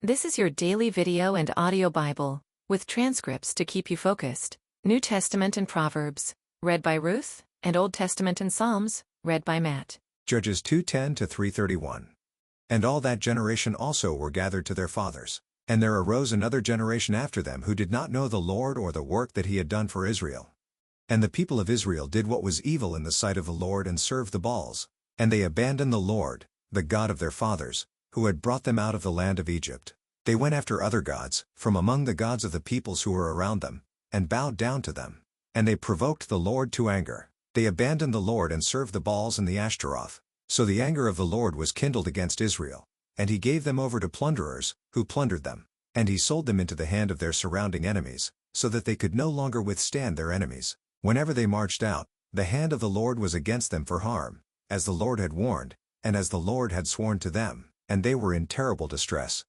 This is your daily video and audio Bible, with transcripts to keep you focused. New Testament and Proverbs, read by Ruth, and Old Testament and Psalms, read by Matt. Judges 2:10 to 3:31. And all that generation also were gathered to their fathers. And there arose another generation after them who did not know the Lord or the work that he had done for Israel. And the people of Israel did what was evil in the sight of the Lord and served the Baals. And they abandoned the Lord, the God of their fathers, who had brought them out of the land of Egypt. They went after other gods, from among the gods of the peoples who were around them, and bowed down to them. And they provoked the Lord to anger. They abandoned the Lord and served the Baals and the Ashtaroth. So the anger of the Lord was kindled against Israel, and he gave them over to plunderers, who plundered them. And he sold them into the hand of their surrounding enemies, so that they could no longer withstand their enemies. Whenever they marched out, the hand of the Lord was against them for harm, as the Lord had warned, and as the Lord had sworn to them, and they were in terrible distress.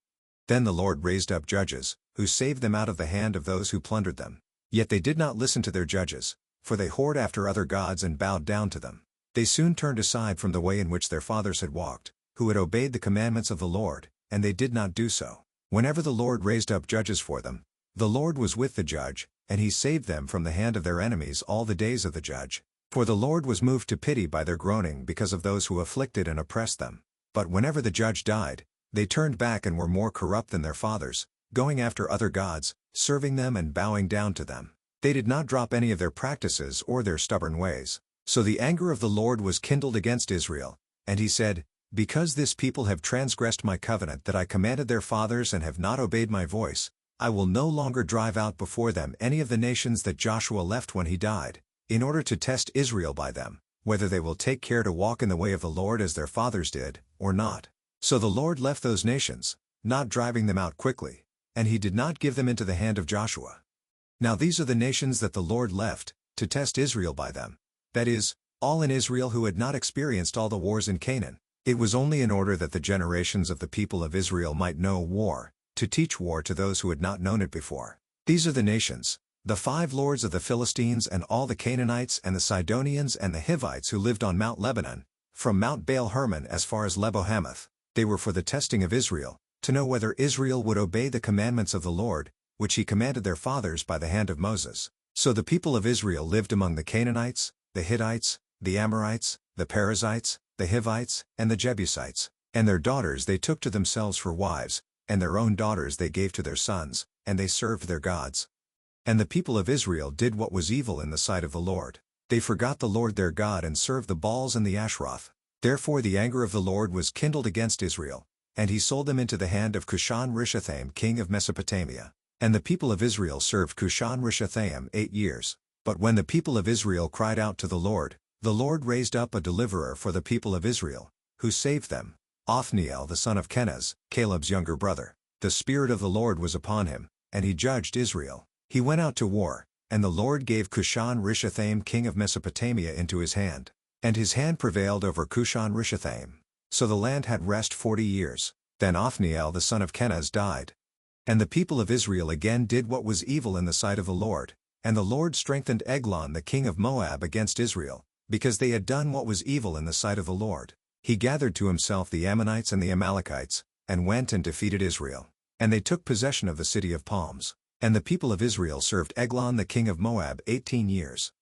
Then the Lord raised up judges, who saved them out of the hand of those who plundered them. Yet they did not listen to their judges, for they whored after other gods and bowed down to them. They soon turned aside from the way in which their fathers had walked, who had obeyed the commandments of the Lord, and they did not do so. Whenever the Lord raised up judges for them, the Lord was with the judge, and he saved them from the hand of their enemies all the days of the judge. For the Lord was moved to pity by their groaning because of those who afflicted and oppressed them. But whenever the judge died, they turned back and were more corrupt than their fathers, going after other gods, serving them and bowing down to them. They did not drop any of their practices or their stubborn ways. So the anger of the Lord was kindled against Israel, and he said, Because this people have transgressed my covenant that I commanded their fathers and have not obeyed my voice, I will no longer drive out before them any of the nations that Joshua left when he died, in order to test Israel by them, whether they will take care to walk in the way of the Lord as their fathers did, or not. So the Lord left those nations, not driving them out quickly, and he did not give them into the hand of Joshua. Now these are the nations that the Lord left, to test Israel by them. That is, all in Israel who had not experienced all the wars in Canaan. It was only in order that the generations of the people of Israel might know war, to teach war to those who had not known it before. These are the nations, the 5 lords of the Philistines and all the Canaanites and the Sidonians and the Hivites who lived on Mount Lebanon, from Mount Baal-Hermon as far as Lebo-Hamath. They were for the testing of Israel, to know whether Israel would obey the commandments of the Lord, which he commanded their fathers by the hand of Moses. So the people of Israel lived among the Canaanites, the Hittites, the Amorites, the Perizzites, the Hivites, and the Jebusites, and their daughters they took to themselves for wives, and their own daughters they gave to their sons, and they served their gods. And the people of Israel did what was evil in the sight of the Lord. They forgot the Lord their God and served the Baals and the Ashtaroth. Therefore the anger of the Lord was kindled against Israel, and he sold them into the hand of Cushan-Rishathaim king of Mesopotamia. And the people of Israel served Cushan-Rishathaim 8 years. But when the people of Israel cried out to the Lord raised up a deliverer for the people of Israel, who saved them, Othniel the son of Kenaz, Caleb's younger brother. The Spirit of the Lord was upon him, and he judged Israel. He went out to war, and the Lord gave Cushan-Rishathaim king of Mesopotamia into his hand. And his hand prevailed over Cushan-Rishathaim. So the land had rest 40 years. Then Othniel the son of Kenaz died. And the people of Israel again did what was evil in the sight of the Lord. And the Lord strengthened Eglon the king of Moab against Israel, because they had done what was evil in the sight of the Lord. He gathered to himself the Ammonites and the Amalekites, and went and defeated Israel. And they took possession of the city of palms. And the people of Israel served Eglon the king of Moab 18 years.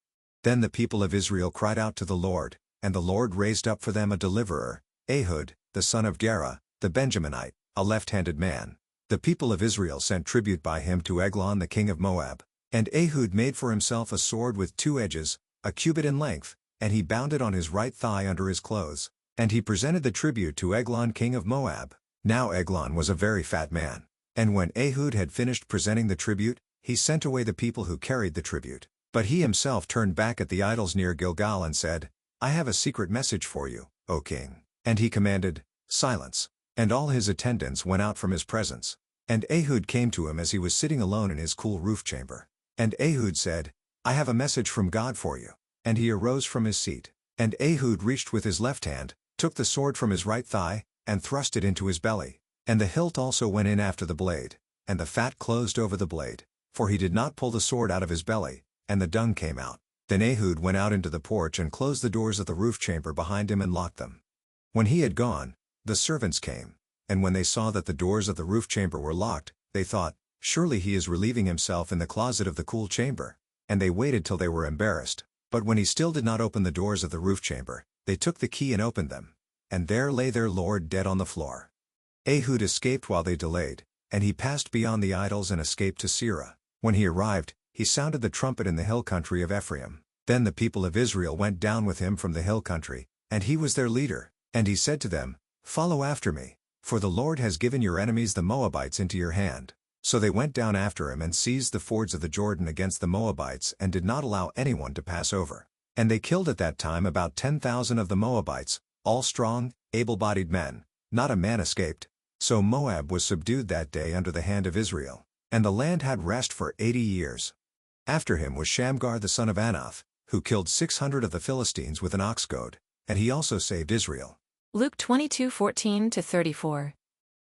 Then the people of Israel cried out to the Lord, and the Lord raised up for them a deliverer, Ehud, the son of Gera, the Benjaminite, a left-handed man. The people of Israel sent tribute by him to Eglon the king of Moab. And Ehud made for himself a sword with 2 edges, a cubit in length, and he bound it on his right thigh under his clothes. And he presented the tribute to Eglon king of Moab. Now Eglon was a very fat man. And when Ehud had finished presenting the tribute, he sent away the people who carried the tribute. But he himself turned back at the idols near Gilgal and said, I have a secret message for you, O king. And he commanded, Silence. And all his attendants went out from his presence. And Ehud came to him as he was sitting alone in his cool roof chamber. And Ehud said, I have a message from God for you. And he arose from his seat. And Ehud reached with his left hand, took the sword from his right thigh, and thrust it into his belly. And the hilt also went in after the blade, and the fat closed over the blade, for he did not pull the sword out of his belly, and the dung came out. Then Ehud went out into the porch and closed the doors of the roof chamber behind him and locked them. When he had gone, the servants came, and when they saw that the doors of the roof chamber were locked, they thought, "Surely he is relieving himself in the closet of the cool chamber." And they waited till they were embarrassed. But when he still did not open the doors of the roof chamber, they took the key and opened them. And there lay their lord dead on the floor. Ehud escaped while they delayed, and he passed beyond the idols and escaped to Seirah. When he arrived, he sounded the trumpet in the hill country of Ephraim. Then the people of Israel went down with him from the hill country, and he was their leader. And he said to them, "Follow after me, for the Lord has given your enemies the Moabites into your hand." So they went down after him and seized the fords of the Jordan against the Moabites and did not allow anyone to pass over. And they killed at that time about 10,000 of the Moabites, all strong, able-bodied men. Not a man escaped. So Moab was subdued that day under the hand of Israel, and the land had rest for 80 years. After him was Shamgar the son of Anath, who killed 600 of the Philistines with an ox goad, and he also saved Israel. Luke 22:14-34.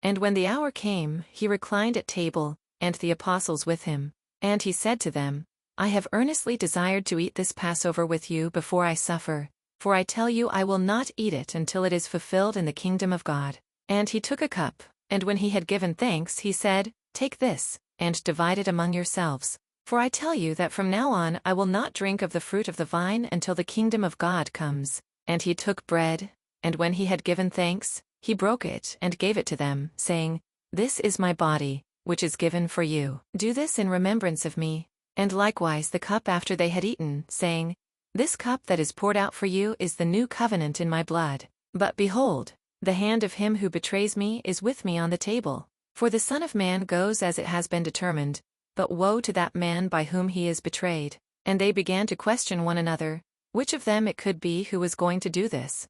And when the hour came, he reclined at table, and the apostles with him. And he said to them, "I have earnestly desired to eat this Passover with you before I suffer, for I tell you I will not eat it until it is fulfilled in the kingdom of God." And he took a cup, and when he had given thanks he said, "Take this, and divide it among yourselves. For I tell you that from now on I will not drink of the fruit of the vine until the kingdom of God comes." And he took bread, and when he had given thanks, he broke it and gave it to them, saying, "This is my body, which is given for you. Do this in remembrance of me." And likewise the cup after they had eaten, saying, "This cup that is poured out for you is the new covenant in my blood. But behold, the hand of him who betrays me is with me on the table. For the Son of Man goes as it has been determined, but woe to that man by whom he is betrayed." And they began to question one another, which of them it could be who was going to do this.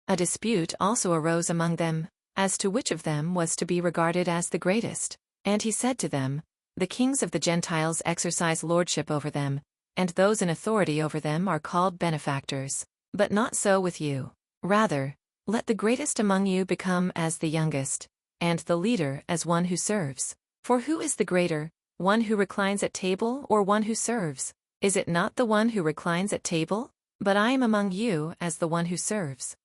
A dispute also arose among them, as to which of them was to be regarded as the greatest. And he said to them, "The kings of the Gentiles exercise lordship over them, and those in authority over them are called benefactors. But not so with you. Rather, let the greatest among you become as the youngest, and the leader as one who serves. For who is the greater, one who reclines at table or one who serves? Is it not the one who reclines at table? But I am among you as the one who serves.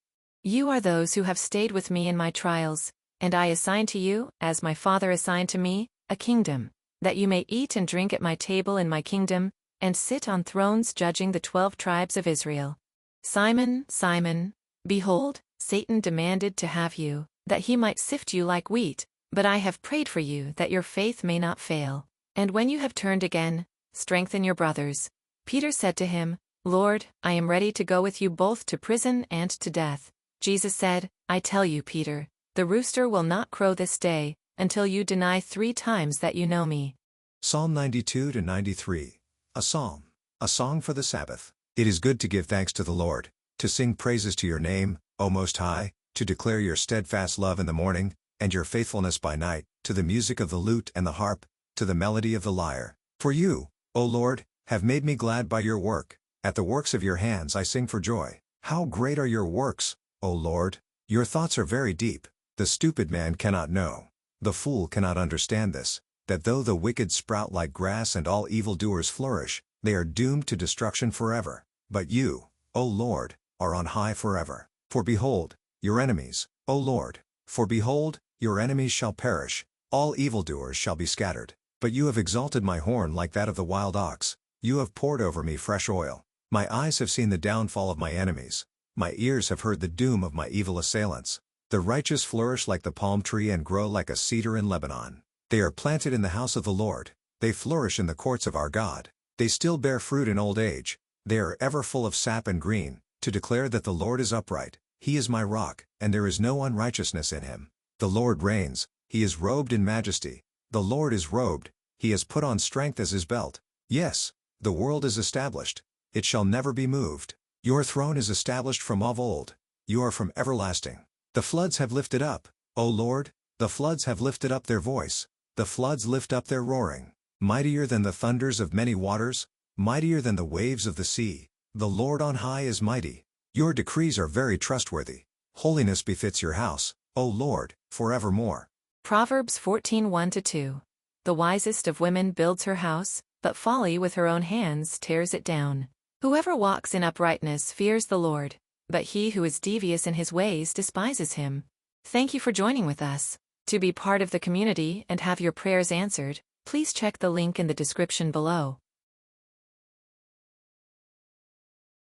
You are those who have stayed with me in my trials, and I assign to you, as my Father assigned to me, a kingdom, that you may eat and drink at my table in my kingdom, and sit on thrones judging the 12 tribes of Israel. Simon, Simon, behold, Satan demanded to have you, that he might sift you like wheat, but I have prayed for you that your faith may not fail. And when you have turned again, strengthen your brothers." Peter said to him, "Lord, I am ready to go with you both to prison and to death." Jesus said, "I tell you, Peter, the rooster will not crow this day, until you deny 3 times that you know me." Psalm 92-93. A Psalm. A song for the Sabbath. It is good to give thanks to the Lord, to sing praises to your name, O Most High, to declare your steadfast love in the morning, and your faithfulness by night, to the music of the lute and the harp, to the melody of the lyre. For you, O Lord, have made me glad by your work. At the works of your hands I sing for joy. How great are your works, O Lord! Your thoughts are very deep. The stupid man cannot know. The fool cannot understand this, that though the wicked sprout like grass and all evildoers flourish, they are doomed to destruction forever. But you, O Lord, are on high forever. For behold, your enemies, O Lord, for behold, your enemies shall perish, all evildoers shall be scattered. But you have exalted my horn like that of the wild ox. You have poured over me fresh oil. My eyes have seen the downfall of my enemies. My ears have heard the doom of my evil assailants. The righteous flourish like the palm tree and grow like a cedar in Lebanon. They are planted in the house of the Lord. They flourish in the courts of our God. They still bear fruit in old age. They are ever full of sap and green, to declare that the Lord is upright. He is my rock, and there is no unrighteousness in him. The Lord reigns. He is robed in majesty. The Lord is robed. He has put on strength as his belt. Yes, the world is established. It shall never be moved. Your throne is established from of old. You are from everlasting. The floods have lifted up, O Lord, the floods have lifted up their voice. The floods lift up their roaring. Mightier than the thunders of many waters, mightier than the waves of the sea. The Lord on high is mighty. Your decrees are very trustworthy. Holiness befits your house, O Lord, forevermore. Proverbs 14:1-2. The wisest of women builds her house, but folly with her own hands tears it down. Whoever walks in uprightness fears the Lord, but he who is devious in his ways despises him. Thank you for joining with us. To be part of the community and have your prayers answered, please check the link in the description below.